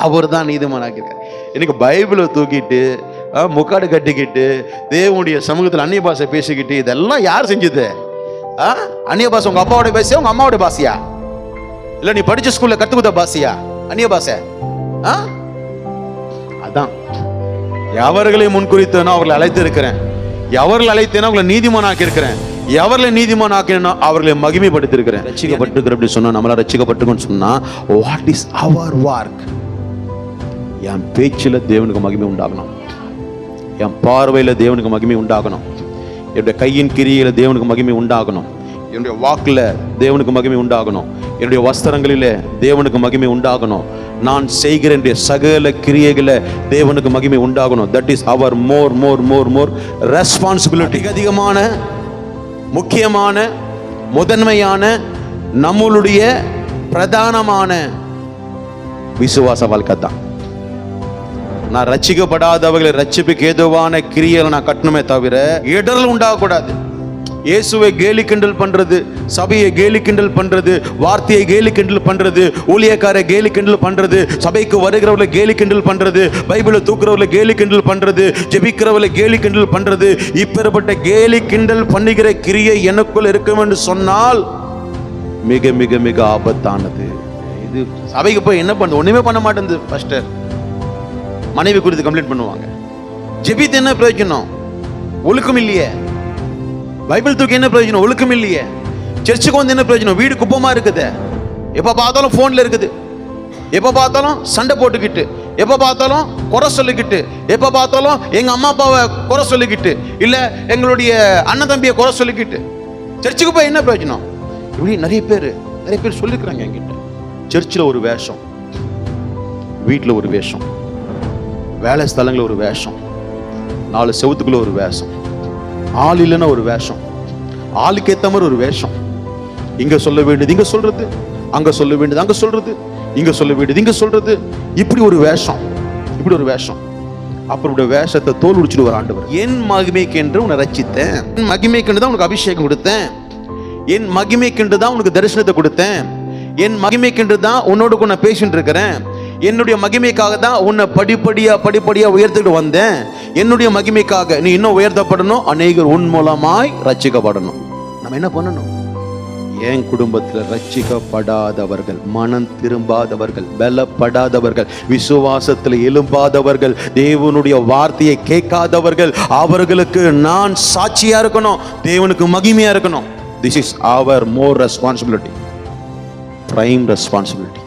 அவர் தான் நீதிமானாக்கியிருக்கார். எனக்கு பைபிளை தூக்கிட்டு முக்காடு கட்டிக்கிட்டு தேவனுடைய சமூகத்தில் அந்நிய பாஷை பேசிக்கிட்டு இதெல்லாம் யார் செஞ்சது? அந்நிய பாஷை உங்க அப்பாவோட பாஷையா, உங்க அம்மாவோட பாஷையா, இல்ல நீ படிச்ச ஸ்கூல்ல கத்துக்கிட்ட பாஷையா அந்நிய பாஷை? அதான் எவர்களை முன்குறித்தனோ அவர்களை அழைத்து இருக்கிறேன், எவர்களை அழைத்தேனோ அவர்களை நீதிமானாக்கி இருக்கிறேன், எவர்களை நீதிமானாக்கினோ அவர்களை மகிமைப்படுத்தி இருக்கிறேன். ரட்சிக்கப்பட்டிருக்கிற அப்படி சொன்னா, நம்மளா ரட்சிக்கப்பட்டிருக்கோம்னு சொன்னா, வாட் இஸ் அவர் ஒர்க்? என் பேச்சில் தேவனுக்கு மகிமை உண்டாகணும், என் பார்வையில் தேவனுக்கு மகிமை உண்டாகணும், என்னுடைய கையின் கிரியில தேவனுக்கு மகிமை உண்டாகணும், என்னுடைய வாக்குல தேவனுக்கு மகிமை உண்டாகணும், என்னுடைய வஸ்திரங்களிலே தேவனுக்கு மகிமை உண்டாகணும், நான் செய்கிற சகல கிரியைகளை தேவனுக்கு மகிமை உண்டாகணும். That is our more more more more responsibility. அதிகமான முக்கியமான முதன்மையான நம்மளுடைய பிரதானமான விசுவாச வாழ்க்கை தான். நான் ரட்சிக்கப்படாதவர்களை ரட்சிப்புக்கு ஏதுவான கிரியைகளை நான் கட்டணுமே தவிர இடர்கள் உண்டாகக்கூடாது. இயேசுவை கேலி கிண்டல் பண்றது, சபையை கேலி கிண்டல் பண்றது, வார்த்தையை கேலி கிண்டல் பண்றது, ஊழியக்காரை கேலி கிண்டல் பண்றது, சபைக்கு வருகிறவர்களை கேலி கிண்டல் பண்றது, பைபிளை தூக்குறவர்களை கேலி கிண்டல் பண்றது, ஜெபிக்கிறவர்களை கேலி கிண்டல் பண்றது, இப்பேற்பட்ட கேலி கிண்டல் பண்ணுகிற கிரியை எனக்குள் இருக்கும் என்று சொன்னால் மிக மிக மிக ஆபத்தானது. இது சபைக்கு போய் என்ன பண்ண, ஒண்ணுமே பண்ண மாட்டேங்குது. பாஸ்டர் மனைவி குறித்து கம்ப்ளைண்ட் பண்ணுவாங்க. ஜெபித்து என்ன பிரயோஜனம்? ஒழுக்கம் இல்லையே. பைபிள் தூக்கி என்ன பிரயோஜனம்? ஒழுக்கம் இல்லையே. சர்ச்சுக்கு வந்து என்ன பிரயோஜனம்? வீடு குப்பமா இருக்குது, எப்ப பார்த்தாலும் போன்ல இருக்குது, எப்ப பார்த்தாலும் சண்டை போட்டுக்கிட்டு, எப்ப பார்த்தாலும் குறை சொல்லிக்கிட்டு, எப்ப பார்த்தாலும் எங்க அம்மா அப்பாவை குறை சொல்லிக்கிட்டு, இல்ல எங்களுடைய அண்ணன் தம்பியை குறை சொல்லிக்கிட்டு, சர்ச்சுக்கு போய் என்ன பிரயோஜனம்? இப்படி நிறைய பேர் சொல்லிக்கிறாங்க என்கிட்ட. சர்ச்சில் ஒரு வேஷம், வீட்டில் ஒரு வேஷம், வேலை ஸ்தலங்களில் ஒரு வேஷம், 4 செவத்துக்குள்ள ஒரு வேஷம், ஆள் இல்லைன்னா ஒரு வேஷம், ஆளுக்கு ஏற்ற மாதிரி ஒரு வேஷம். இங்க சொல்ல வேண்டியது இங்க சொல்றது, அங்க சொல்ல வேண்டியது அங்க சொல்றது, இங்க சொல்ல வேண்டியது இங்க சொல்றது, இப்படி ஒரு வேஷம், இப்படி ஒரு வேஷம். அப்புறம் வேஷத்தை தோல் உடிச்சுட்டு வர ஆண்டவர். என் மகிமைக்கென்று உன்னை ரட்சித்தேன், என் மகிமைக்கென்று தான் உனக்கு அபிஷேகம் கொடுத்தேன், என் மகிமைக்கென்று தான் உனக்கு தரிசனத்தை கொடுத்தேன், என் மகிமைக்கென்று தான் உன்னோடு நான் பேசிட்டு இருக்கிறேன், என்னுடைய மகிமைக்காக தான் உன்னை படிப்படியா உயர்த்திட்டு வந்தேன், என்னுடைய மகிமைக்காக நீ இன்னும் உயர்த்தப்படணும், அநேகர் உன் மூலமாய் ரட்சிக்கப்படணும். நம்ம என்ன பண்ணணும்? என் குடும்பத்தில் ரட்சிக்கப்படாதவர்கள், மனம் திரும்பாதவர்கள், பலப்படாதவர்கள், விசுவாசத்தில் எழும்பாதவர்கள், தேவனுடைய வார்த்தையை கேட்காதவர்கள், அவர்களுக்கு நான் சாட்சியா இருக்கணும், தேவனுக்கு மகிமையா இருக்கணும். This is our more responsibility, prime responsibility.